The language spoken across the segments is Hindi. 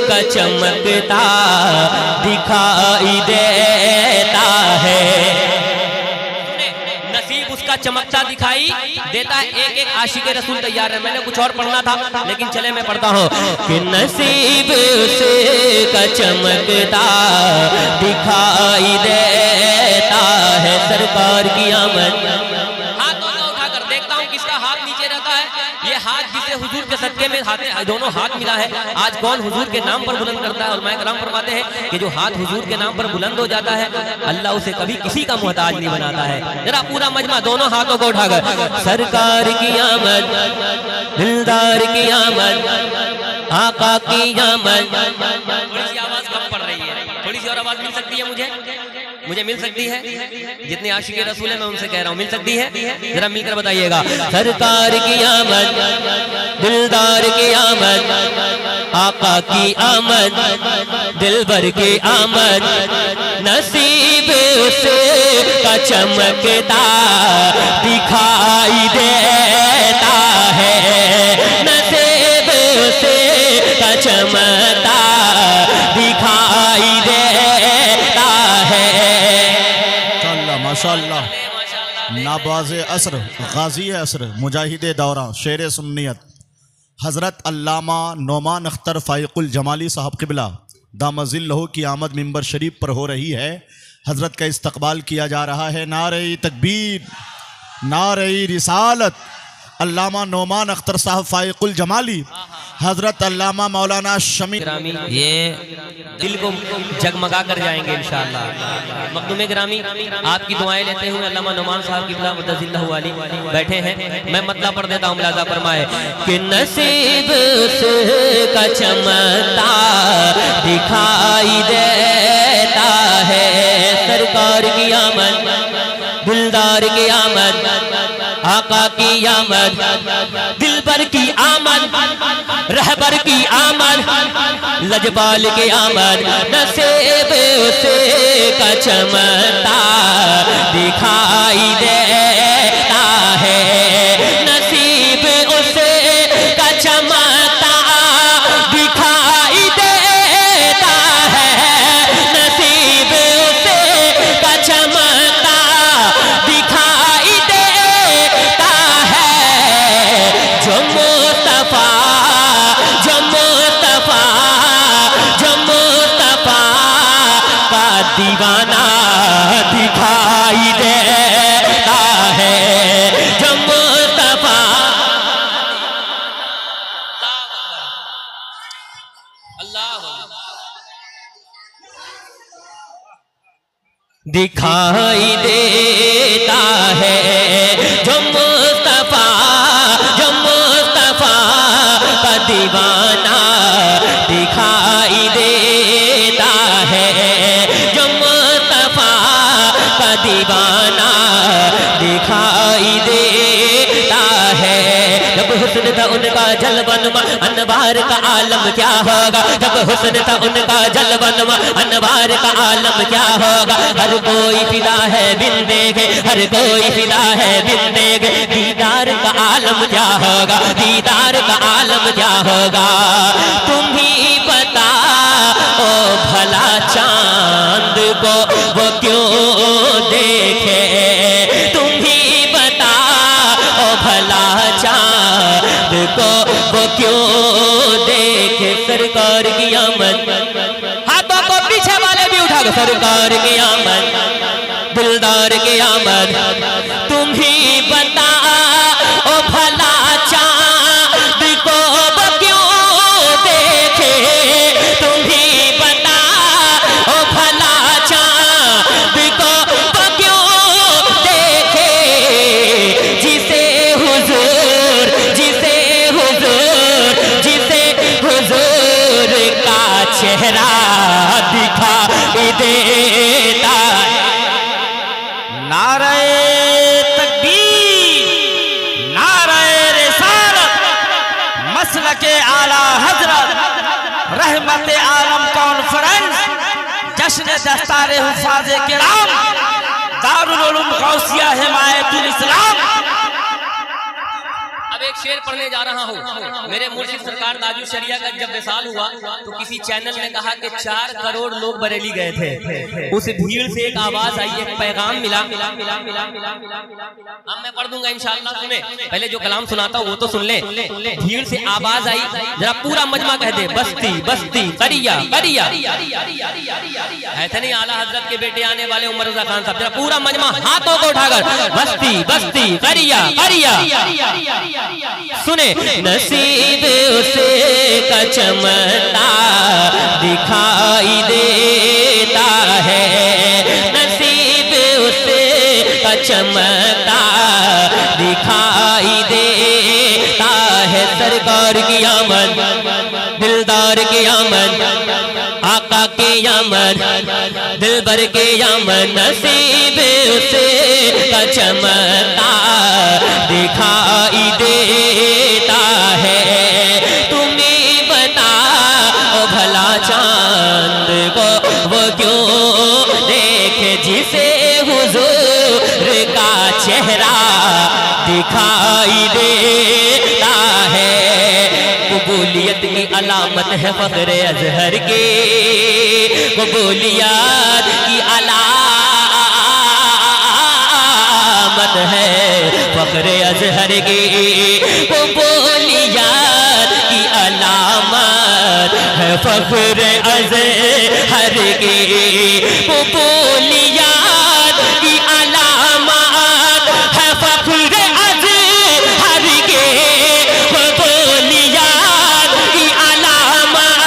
का चमकता दिखाई देता है। नसीब उसका चमकता दिखाई देता है। एक एक आशिक रसूल तैयार है। मैंने कुछ और पढ़ना था लेकिन चले मैं पढ़ता हूँ कि नसीब से का चमकता दिखाई देता है सरकार की आमद। हाथों को उठाकर देखता हूँ किसका हाथ नीचे रहता है। ये हाथ जिसे हुजूर के सदके में दोनों हाथ मिला है, आज कौन हुजूर के नाम पर बुलंद करता है। और मैं कराम फरमाते हैं कि जो हाथ हुजूर के नाम पर बुलंद हो जाता है अल्लाह उसे कभी किसी का मोहताज नहीं बनाता है। जरा पूरा मजमा दोनों हाथों को उठाकर सरकार की आमद, दिलदार की आमद, आका की आमद। थोड़ी सी आवाज कम पड़ रही है, थोड़ी सी और आवाज मिल सकती है मुझे मिल सकती है। जितने आशिक रसूल है मैं उनसे कह रहा हूँ मिल सकती है। जरा मिलकर बताइएगा। सरकार की आमद, दिलदार की आमद, आका की आमद, दिलबर की आमद। नसीब से का चमकता दिखाई देता है। नसीब से का चमकता दिखाई देता है। माशाअल्लाह। नाबाज़े असर, गाज़ी असर, मुजाहिदे दौरा, शेर सुन्नियत हज़रत अल्लामा नोमान अख्तर फ़ाइक़ुल जमाली साहब क़िबला दामज़िल्लहु की आमद मिंबर शरीफ पर हो रही है। हज़रत का इस्तक़बाल किया जा रहा है। नारे तकबीर, नारे रिसालत। अल्लामा नोमान अख्तर साहब फ़ाइक़ुल जमाली, हज़रत अल्लामा मौलाना शमी ये दिल को जगमगा कर जाएंगे इंशाअल्लाह। मखदूम गिरामी आपकी दुआएं लेते हुए अल्लामा नोमान साहब क़िबला मुतज़िल्लहु वाली बैठे हैं। मैं मतलब पढ़ देता हूँ, मुलाज़ा फरमाए कि नसीब से का चमकता दिखाई देता है सरकार की आमद, दिलदार की आमद, आका की आमद, दिलबर की आमद, रहबर की आमद, लजपाल की आमद। नसीब से का चमकता दिखाई देता है। नसीब उसे का चमकता दिखाई देता है। नसीब उसे का चमकता दिखाई देता है। जो मुस्तफा का दीवाना दिखाई देता है। जो मुस्तफा दिखाई देता है। जो मुस्तफा का दीवाना दिखाई देता है। जो मुस्तफा का दीवाना दिखाई देता है। जब हुस्न था उनका जलवनमा अनवार का आलम क्या होगा। जब हुस्न था उनका जलवनमा अनवार का आलम क्या होगा। हर कोई फिदा है बिन देखे, हर कोई फिदा है बिन देखे। दीदार का आलम क्या होगा, दीदार का आलम क्या होगा। तुम ही बता ओ भला चांद को वो क्यों देखे। तुम ही बता ओ भला चांद को वो क्यों देखे। सरकार की आमद, हाथों को पीछे वाले भी उठा दो। सरकार की आमद, दिलदार की आमद। तुम ही बता ओ भला चांद को वो क्यों देखे। तुम ही बता ओ भला चांद को वो क्यों देखे। जिसे हुजूर का चेहरा दिखाई देता है। नारे तकबीर, नारे रिसालत, मसलके आला हजरत, रहमत आलम कॉन्फ्रेंस, जश्न दस्तारे हुफाज़े किराम, दारुल उलूम गौसिया हिमायतुल इस्लाम। अब एक शेर पढ़ने जा रहा हूँ। मेरे मुर्शिद सरकार ताजु शरिया का जब विसाल हुआ तो किसी चैनल ने कहा कि 4 करोड़ लोग बरेली गए थे। उस भीड़ से एक आवाज आई, एक पैगाम मिला। अब मैं पढ़ दूंगा इंशाअल्लाह, सुने। पहले जो कलाम सुनाता हूँ वो तो सुन ले। भीड़ से आवाज आई, जरा पूरा मजमा कह दे, बस्ती बस्ती करिया करिया। ऐसे नहीं, आला हजरत के बेटे आने वाले उमर रजा खान साहब, जरा पूरा मजमा हाथों को उठाकर बस्ती बस्ती करिया करिया। सुने, नसीब उसे का चमकता दिखाई देता है, नसीब उसे का चमकता दिखाई देता है। सरकार की आमद, दिलदार की आमद, आका की आमद, दिलबर की आमद, नसीब उसे का चमकता दिखाई देता है। तुम्हें बताओ भला चांद को वो क्यों देखे जिसे हुजूर का चेहरा दिखाई देता है। कबूलियत की अलामत है फख्र अजहर की, कबूलियत की अलामत है फख्र अजहर की, कबूलियत की अलामत है फख्र अजहर की, कबूलियत की अलामत है फख्र अजहर की, कबूलियत की अलामत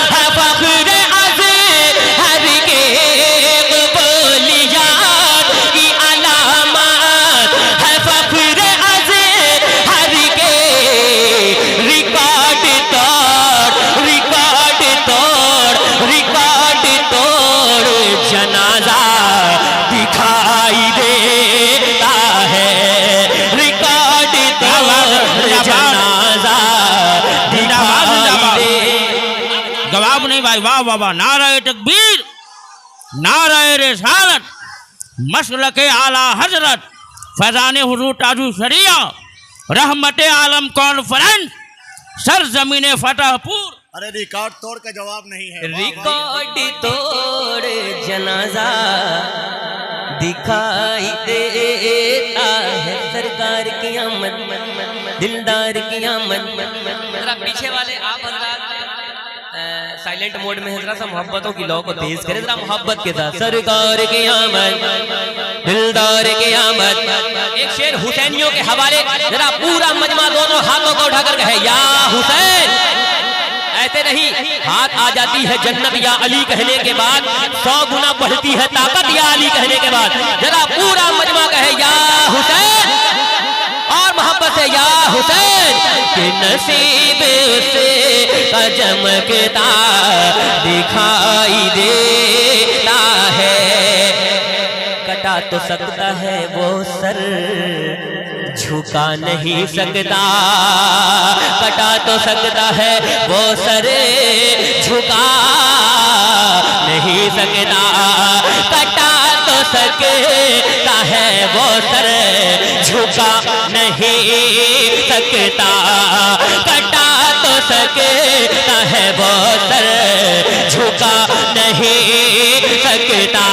है फख्र अजहर की, कबूलियत की अलामत है फख्र अजहर के। रिकॉर्ड तोड़ रिकॉर्ड तोड़ रिकॉर्ड तोड़ जनाजा दिखाई देता है, रिकॉर्ड तोड़ जनाजा दिखाई दे। जवाब नहीं भाई, वाह वाह वाह, नाराए तकबीर, नाराए रिसालत, मसलके आला हजरत, फैजान हुजूर ताजु शरिया, रहमत आलम कॉन्फ्रेंस, सरजमीन फतेहपुर। अरे रिकॉर्ड तोड़ का जवाब नहीं है। रिकॉर्ड तोड़ जनाजा दिखाई देता है। सरकार की आमद, दिलदार की आमद। जरा पीछे वाले आप साइलेंट मोड में है, जरा सा मोहब्बतों की लौ को तेज करें जरा मोहब्बत के साथ। सरकार की आमद, दिलदार की आमद। एक शेर हुसैनियों के हवाले, जरा पूरा मजमा दोनों हाथों को उठाकर कहे, या हुसैन। ऐसे नहीं, हाथ आ जाती है जन्नत या अली कहने के बाद, 100 गुना बढ़ती है ताकत या अली कहने के बाद। जरा पूरा मजमा कहे, या हुसैन, और मोहब्बत से, या हुसैन। कि नसीब से का चमकता दिखाई देता है। कटा तो सकता है वो सर, झुका नहीं सकता। कटा तो सकता है वो सर, झुका नहीं सकता। कटा तो सकता है वो सर, झुका नहीं सकता। कटा तो सकता है वो सर, झुका नहीं सकता।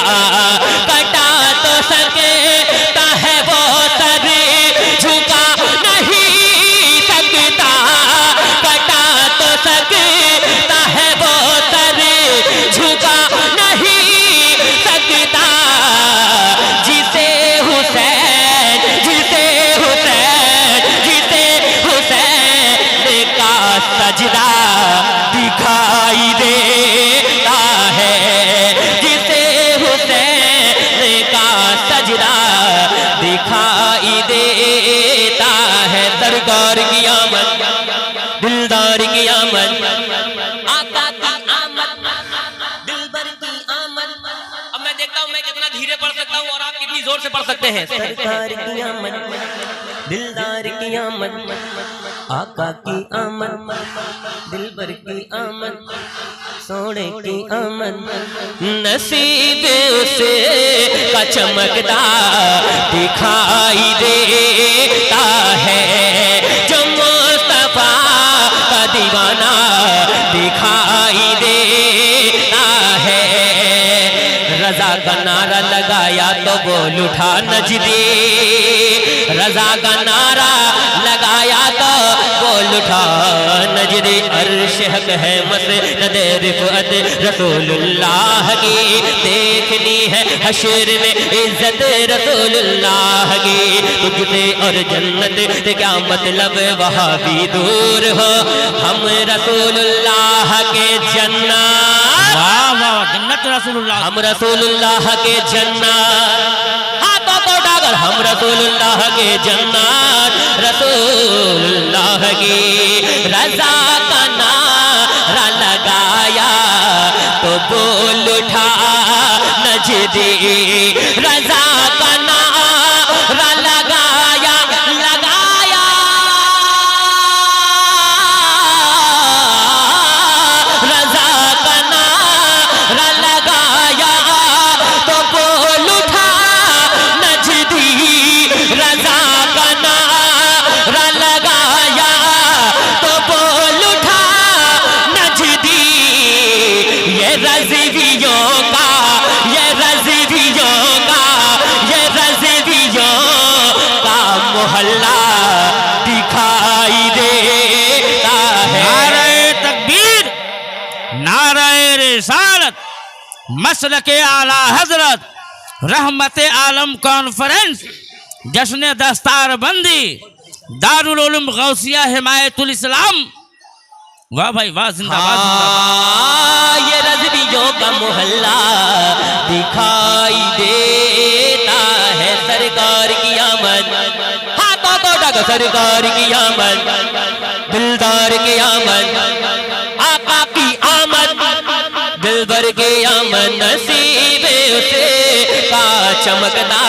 कटा तो सकता है वो सर, झुका नहीं सकता। कटा तो सकता है वो सर, झुका नहीं सकता। जिसे हुसैन, जिसे हुसैन, जिसे हुसैन का सजदा दिखाई देता है, जिसे हुसैन का सजदा दिखाई देता है। सरकार की आमद, दिलदार की आमद, आका की आमद, दिलबर की आमद। अब मैं देखता हूँ मैं कितना धीरे पढ़ सकता हूँ और आप कितनी जोर से पढ़ सकते हैं। सरकार की आमद, दिलदार की आमद, आका की आमद, दिलबर की आमद, सोने की आमद। नसीब उसे का चमकता दिखाई देता है, जो रजा का नारा लगाया तो बोल उठा नजदी, रजा का नारा लगाया तो बोल उठा नजदी। अर्श हक है मसनद रिफ़अत रसूलुल्लाह की, देखनी है हश्र में इज्जत रसूलुल्लाह की। तुझसे और जन्नत से क्या मतलब वहाँ भी दूर हो, हम रसूलुल्लाह के जन्नत, वाह वाह, जन्नत रसूलुल्लाह, हम रसूलुल्लाह के जन्नत, हाथों को उठाकर हम रसूलुल्लाह के जन्नत, रसूलुल्लाह की। रजा का नारा लगाया तो बोल उठा नजदी, रजा का नारा लगाया लगाया, रजा का नारा लगाया तो बोल उठा नजदी, रजा का नारा लगाया तो बोल उठा नजदी। ये रज़वियों का, ये रज़वियों का, ये रज़वियों का मोहल्ला दिखाई देता है। नारे तकबीर, नारे रिसालत, मसलके आला हजरत, रहमत आलम कॉन्फ्रेंस, जश्न दस्तार बंदी, दारुल उलूम गौसिया हिमायतुल इस्लाम। वाह भाई वाह, जिंदाबाद जिंदाबाद। ये रज़वियों का मोहल्ला दिखाई देता है, सरकार की आमद, हाथों को उठाकर सरकार की आमद, दिलदार की आमद, आका की आमद, दिलबर की आमद, नसीब उसे का चमकता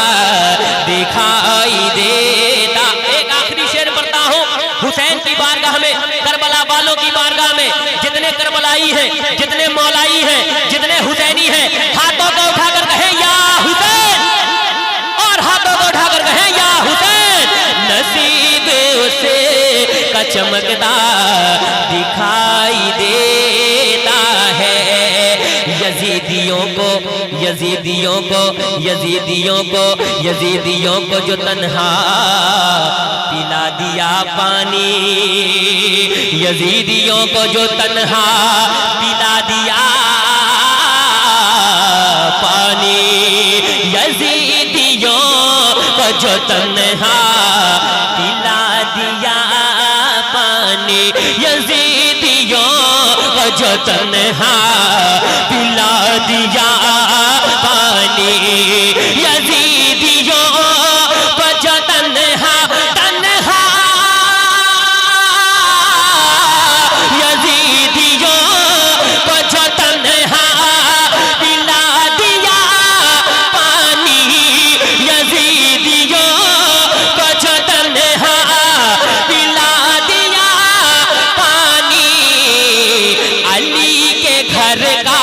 दिखाई देता। एक आखिरी शेर पढ़ता हूँ, हुसैन की बारगाह में, करबला वालों की बारगाह में, जितने करबलाई हैं, जितने मौलाई हैं, जितने हुसैनी हैं, हाथों को उठाकर कहें या हुसैन, और हाथों को उठाकर कहें या हुसैन। नसीब उसे का चमकता दिखाई देता है। यजीदियों को, यजीदियों को, यजीदियों को, यजीदियों को जो तन्हा पिला दिया पानी, यजीदियों को जो तन्हा पिला दिया पानी, यजीदियों को जो तन्हा पिला दिया पानी, यजीदियों को जो तन्हा पिला दिया पानी, यजीदियों को जो तन्हा तन्हा, यजीदियों को जो तन्हा पिला दिया पानी, यजीदियों को जो तन्हा पिला दिया पानी। अली के घर का,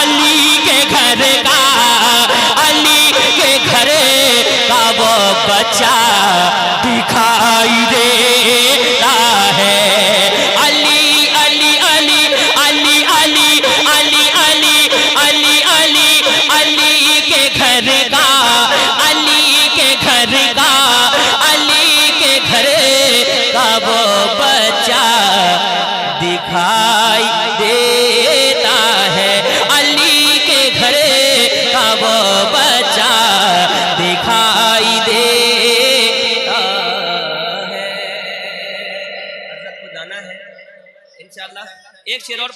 अली के घर का, अली के घर का वो बच्चा दिखाई देता है। अली अली अली अली अली अली अली अली अली अली के घर का, अली के घर का, अली के घर का वो बच्चा दिखाई देता है। अली के घर का वो बच्चा दिखाई देता है। हज़रत को जाना है इंशाअल्लाह। एक शेर और